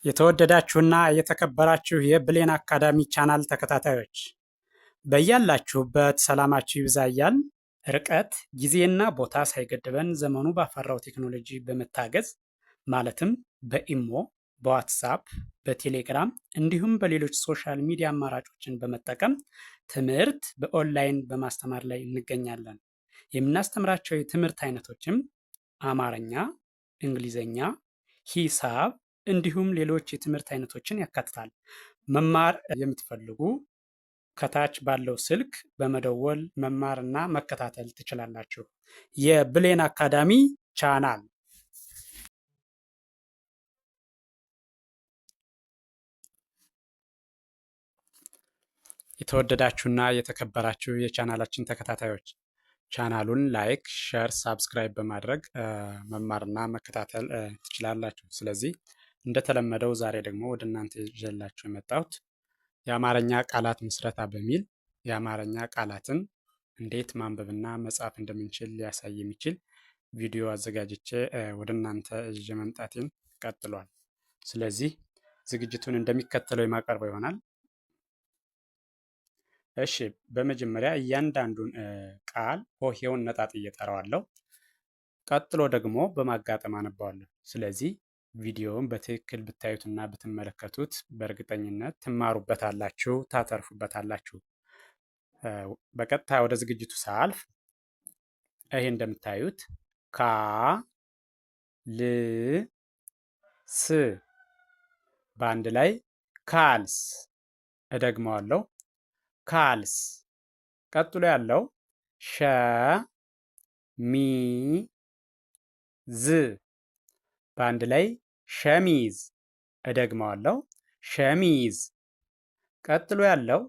የተወደዳችሁና የተከበራችሁ የብሌን አካዳሚ ቻናል ተከታታዮች በያላችሁበት ሰላማችሁ ይብዛ እያልን ርቀት ጊዜና ቦታ ሳይገድበን ዘመኑ ባፈራው ቴክኖሎጂ በመታገዝ ማለትም በኢሞ፣ በዋትሳፕ፣ በቴሌግራም እንዲሁም በሌሎች ሶሻል ሚዲያ አማራጮችን በመጠቀም ትምህርት በኦንላይን በማስተማር ላይ እንገኛለን። የምናስተምራቸው የትምህርት አይነቶችም አማርኛ፣ እንግሊዘኛ፣ ሂሳብ እንዲሁም ሌሎች የትምህርት አይነቶችን ያካትታል። መማር የምትፈልጉ ከታች ባለው ስልክ በመደወል መማርና መከታተል ትችላላችሁ። የብሌን አካዳሚ ቻናል የተወደዳችሁና የተከበራችሁ የቻናላችን ተከታታዮች ቻናሉን ላይክ፣ ሸር፣ ሳብስክራይብ በማድረግ መማርና መከታተል ትችላላችሁ። ስለዚህ እንደተለመደው ዛሬ ደግሞ ወደ እናንተ ይዤላችሁ የመጣሁት የአማርኛ ቃላት ምስረታ በሚል የአማርኛ ቃላትን እንዴት ማንበብና መጻፍ እንደምንችል ሊያሳይ የሚችል ቪዲዮ አዘጋጅቼ ወደ እናንተ ይዤ መምጣቴን ቀጥሏል። ስለዚህ ዝግጅቱን እንደሚከተለው የማቀርበው ይሆናል። እሺ፣ በመጀመሪያ እያንዳንዱን ቃል ሆሄውን ነጣጥዬ እጠራዋለሁ። ቀጥሎ ደግሞ በማጋጠም አነባዋለሁ። ስለዚህ ቪዲዮውን በትክክል ብታዩትና ብትመለከቱት በእርግጠኝነት ትማሩበታላችሁ፣ ታተርፉበታላችሁ። በቀጥታ ወደ ዝግጅቱ ሳልፍ ይሄ እንደምታዩት ካ ል ስ በአንድ ላይ ካልስ። እደግመዋለሁ፣ ካልስ። ቀጥሎ ያለው ሸ ሚ ዝ በአንድ ላይ ሸሚዝ። እደግመዋለሁ፣ ሸሚዝ። ቀጥሎ ያለው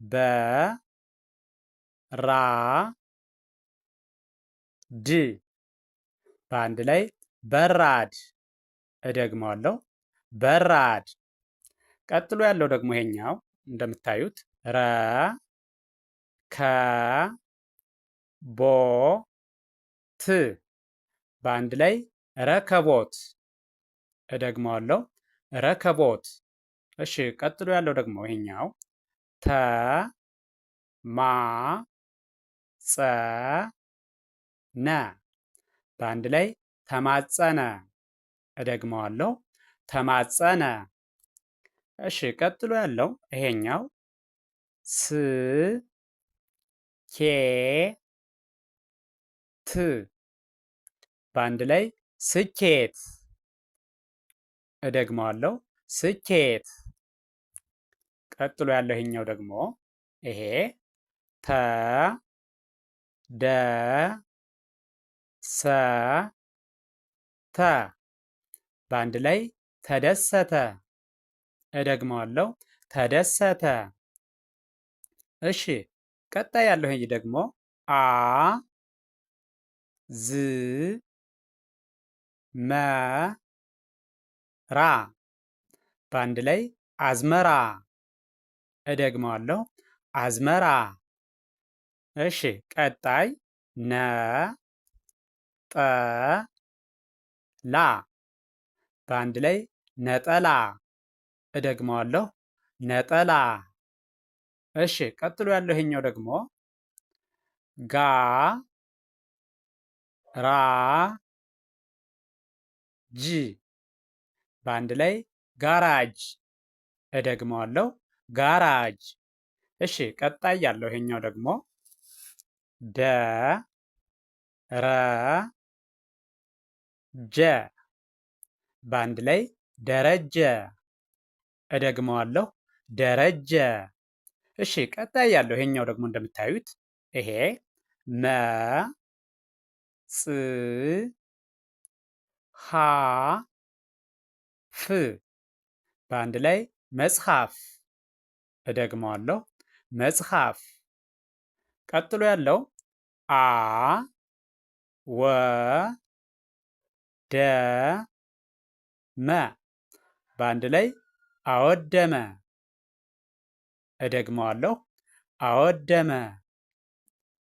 በራድ በአንድ ላይ በራድ። እደግመዋለሁ፣ በራድ። ቀጥሎ ያለው ደግሞ ይሄኛው እንደምታዩት ረ ከ ቦ ት በአንድ ላይ ረከቦት። እደግመዋለሁ፣ ረከቦት። እሺ፣ ቀጥሎ ያለው ደግሞ ይሄኛው ተ ማ ጸ ነ በአንድ ላይ ተማጸነ። እደግመዋለሁ፣ ተማጸነ። እሺ፣ ቀጥሎ ያለው ይሄኛው ስ ኬ ት በአንድ ላይ ስኬት። እደግመዋለሁ፣ ስኬት። ቀጥሎ ያለው ይሄኛው ደግሞ ይሄ ተ ደ ሰ ተ በአንድ ላይ ተደሰተ። እደግመዋለሁ፣ ተደሰተ። እሺ፣ ቀጣይ ያለው ይሄ ደግሞ አ ዝ መ ራ በአንድ ላይ አዝመራ። እደግመዋለሁ፣ አዝመራ። እሺ፣ ቀጣይ ነ ጠ ላ በአንድ ላይ ነጠላ። እደግመዋለሁ፣ ነጠላ። እሺ፣ ቀጥሎ ያለው ይሄኛው ደግሞ ጋ ራ ጅ በአንድ ላይ ጋራጅ። እደግመዋለሁ፣ ጋራጅ። እሺ፣ ቀጣይ ያለው ይሄኛው ደግሞ ደ ረ ጀ በአንድ ላይ ደረጀ። እደግመዋለሁ፣ ደረጀ። እሺ፣ ቀጣይ ያለው ይሄኛው ደግሞ እንደምታዩት ይሄ መ ፅ ሀ ፍ በአንድ ላይ መጽሐፍ። እደግመዋለሁ፣ መጽሐፍ። ቀጥሎ ያለው አ ወ ደ መ በአንድ ላይ አወደመ። እደግመዋለሁ፣ አወደመ።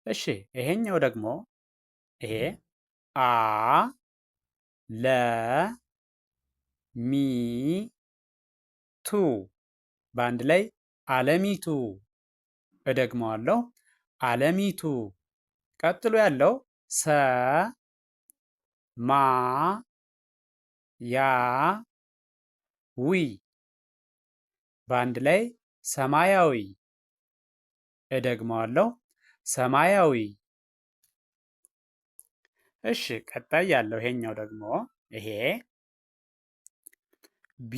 እሺ፣ ይሄኛው ደግሞ ይሄ አ ለ ሚ ቱ በአንድ ላይ አለሚቱ። እደግመዋለሁ አለሚቱ። ቀጥሎ ያለው ሰ ማ ያ ዊ በአንድ ላይ ሰማያዊ። እደግመዋለሁ ሰማያዊ። እሺ ቀጣይ ያለው ይሄኛው ደግሞ ይሄ ቢ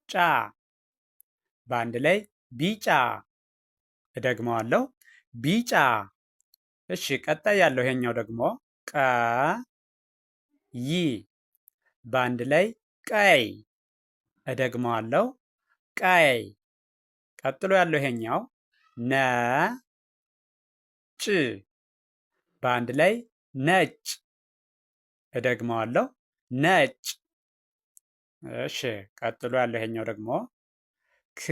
ጫ በአንድ ላይ ቢጫ። እደግመዋለሁ ቢጫ። እሺ ቀጣይ ያለው ይሄኛው ደግሞ ቀ ይ በአንድ ላይ ቀይ። እደግመዋለሁ ቀይ። ቀጥሎ ያለው ይሄኛው ነ ጭ በአንድ ላይ ነጭ። እደግመዋለሁ ነጭ። እሺ ቀጥሎ ያለው ይሄኛው ደግሞ ክ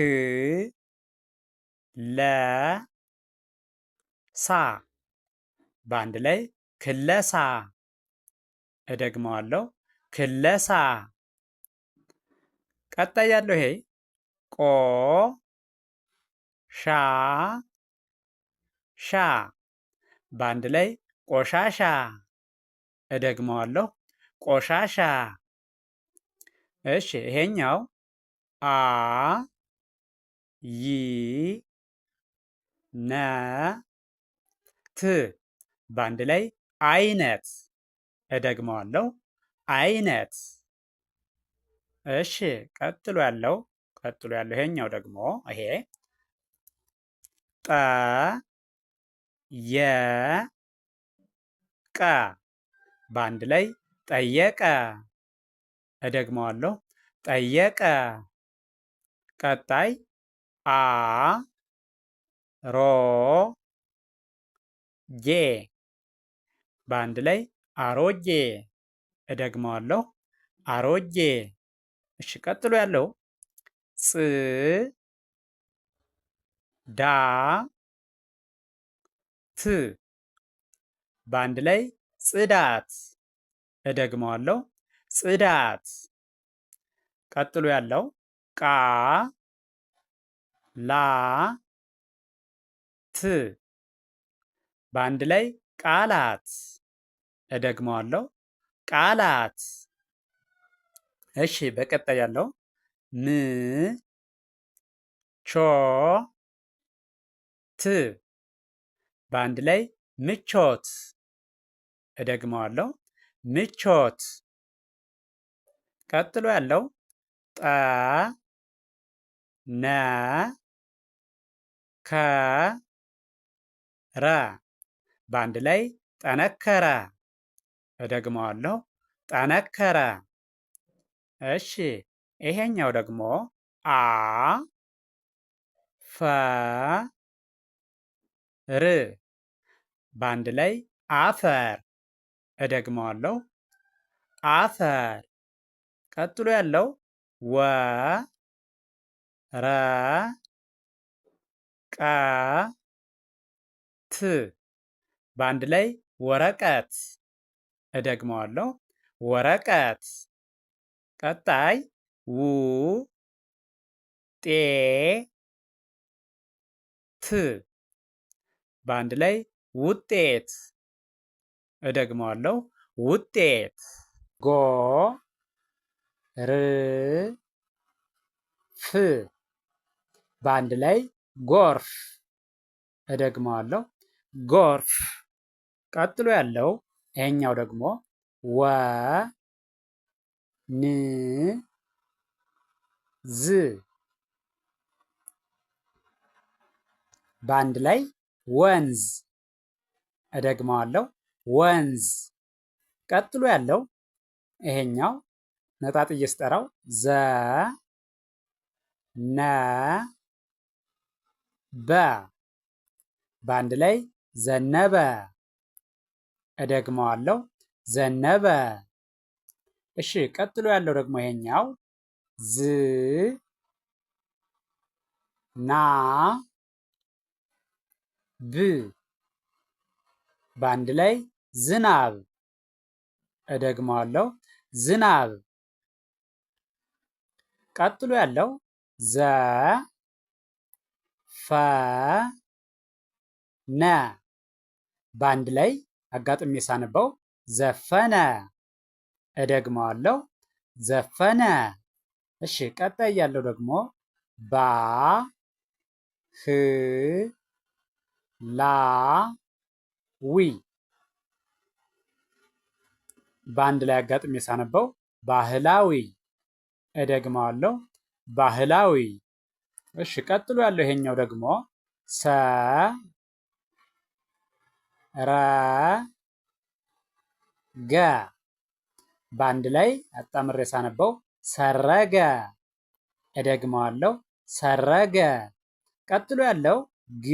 ለ ሳ በአንድ ላይ ክለሳ። እደግመዋለሁ ክለሳ። ቀጣይ ያለው ይሄ ቆ ሻ ሻ በአንድ ላይ ቆሻሻ። እደግመዋለሁ ቆሻሻ። እሺ ይሄኛው አ ይ ነ ት በአንድ ላይ አይነት። እደግመዋለሁ አይነት። እሺ ቀጥሎ ያለው ይሄኛው ደግሞ ይሄ ጠ የ ቀ በአንድ ላይ ጠየቀ። እደግመዋለሁ ጠየቀ። ቀጣይ አ ሮ ጌ በአንድ ላይ አሮጌ። እደግመዋለሁ አሮጌ። እሺ ቀጥሎ ያለው ጽ ዳ ት በአንድ ላይ ጽዳት። እደግመዋለሁ ጽዳት። ቀጥሎ ያለው ቃ ላ ት በአንድ ላይ ቃላት። እደግመዋለሁ ቃላት። እሺ በቀጣይ ያለው ም ቾ ት በአንድ ላይ ምቾት። እደግመዋለሁ ምቾት። ቀጥሎ ያለው ጠ ነ ከ ረ በአንድ ላይ ጠነከረ። እደግመዋለሁ ጠነከረ። እሺ ይሄኛው ደግሞ አ ፈ ር በአንድ ላይ አፈር። እደግመዋለሁ አፈር። ቀጥሎ ያለው ወ ረ ቀ ት በአንድ ላይ ወረቀት። እደግመዋለሁ ወረቀት። ቀጣይ ው ጤ ት በአንድ ላይ ውጤት። እደግመዋለሁ ውጤት። ጎ ር ፍ በአንድ ላይ ጎርፍ። እደግመዋለሁ ጎርፍ። ቀጥሎ ያለው ይሄኛው ደግሞ ወ ን ዝ በአንድ ላይ ወንዝ። እደግመዋለሁ ወንዝ። ቀጥሎ ያለው ይሄኛው ነጣጥዬ ስጠራው ዘ ነ በ በአንድ ላይ ዘነበ። እደግመዋለሁ ዘነበ። እሺ ቀጥሎ ያለው ደግሞ ይሄኛው ዝ ና ብ በአንድ ላይ ዝናብ። እደግመዋለሁ ዝናብ። ቀጥሎ ያለው ዘ ፈ ነ በአንድ ላይ አጋጥሜ ሳነበው ዘፈነ። እደግመዋለሁ ዘፈነ። እሺ ቀጣይ ያለው ደግሞ ባ ህ ላ ዊ በአንድ ላይ አጋጥሜ ሳነበው ባህላዊ። እደግመዋለሁ ባህላዊ። እሺ ቀጥሎ ያለው ይሄኛው ደግሞ ሰ ረ ገ በአንድ ላይ አጣምሬ ሳነበው ሰረገ። እደግመዋለሁ ሰረገ። ቀጥሎ ያለው ግ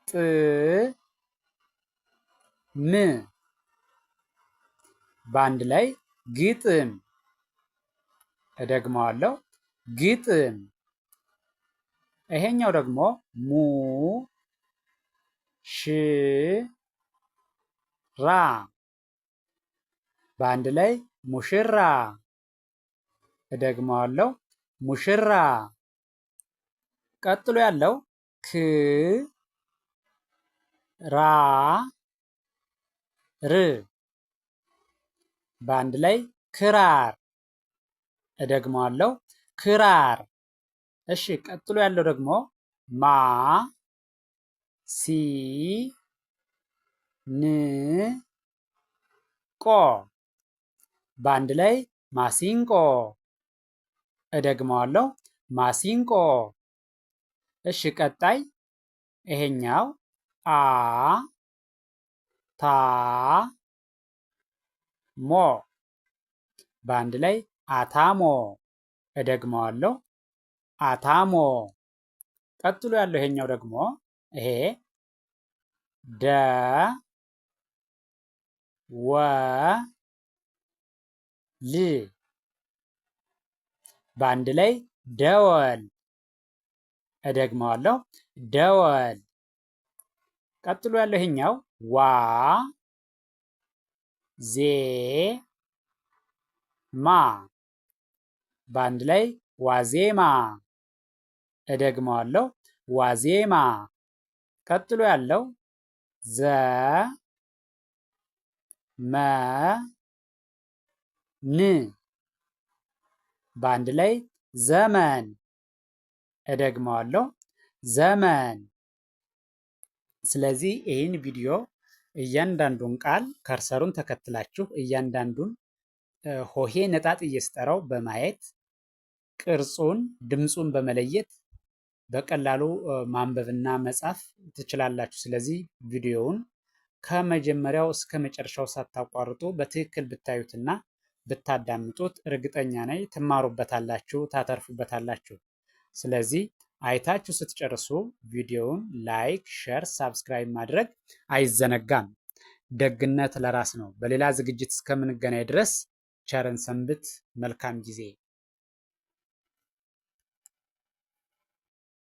ጥ ም በአንድ ላይ ግጥም። እደግመዋለሁ ግጥም። ይሄኛው ደግሞ ሙ ሽ ራ በአንድ ላይ ሙሽራ። እደግመዋለሁ ሙሽራ። ቀጥሎ ያለው ክ ራ ር በአንድ ላይ ክራር። እደግመዋለሁ ክራር። እሺ ቀጥሎ ያለው ደግሞ ማ ሲ ን ቆ በአንድ ላይ ማሲንቆ። እደግመዋለሁ ማሲንቆ። እሺ ቀጣይ ይሄኛው አ ታ ሞ በአንድ ላይ አታሞ። እደግመዋለሁ አታሞ። ቀጥሎ ያለው ይሄኛው ደግሞ ይሄ ደ ወ ል በአንድ ላይ ደወል። እደግመዋለሁ ደወል። ቀጥሎ ያለው ይሄኛው ዋ ዜ ማ በአንድ ላይ ዋዜማ። እደግመዋለሁ ዋዜማ። ቀጥሎ ያለው ዘ መ ን በአንድ ላይ ዘመን። እደግመዋለሁ ዘመን። ስለዚህ ይህን ቪዲዮ እያንዳንዱን ቃል ከርሰሩን ተከትላችሁ እያንዳንዱን ሆሄ ነጣጥዬ ስጠራው በማየት ቅርጹን ድምፁን በመለየት በቀላሉ ማንበብና መጻፍ ትችላላችሁ። ስለዚህ ቪዲዮውን ከመጀመሪያው እስከ መጨረሻው ሳታቋርጡ በትክክል ብታዩትና ብታዳምጡት እርግጠኛ ነኝ ትማሩበታላችሁ፣ ታተርፉበታላችሁ። ስለዚህ አይታችሁ ስትጨርሱ ቪዲዮውን ላይክ፣ ሼር፣ ሳብስክራይብ ማድረግ አይዘነጋም። ደግነት ለራስ ነው። በሌላ ዝግጅት እስከምንገናኝ ድረስ ቸርን ሰንብት። መልካም ጊዜ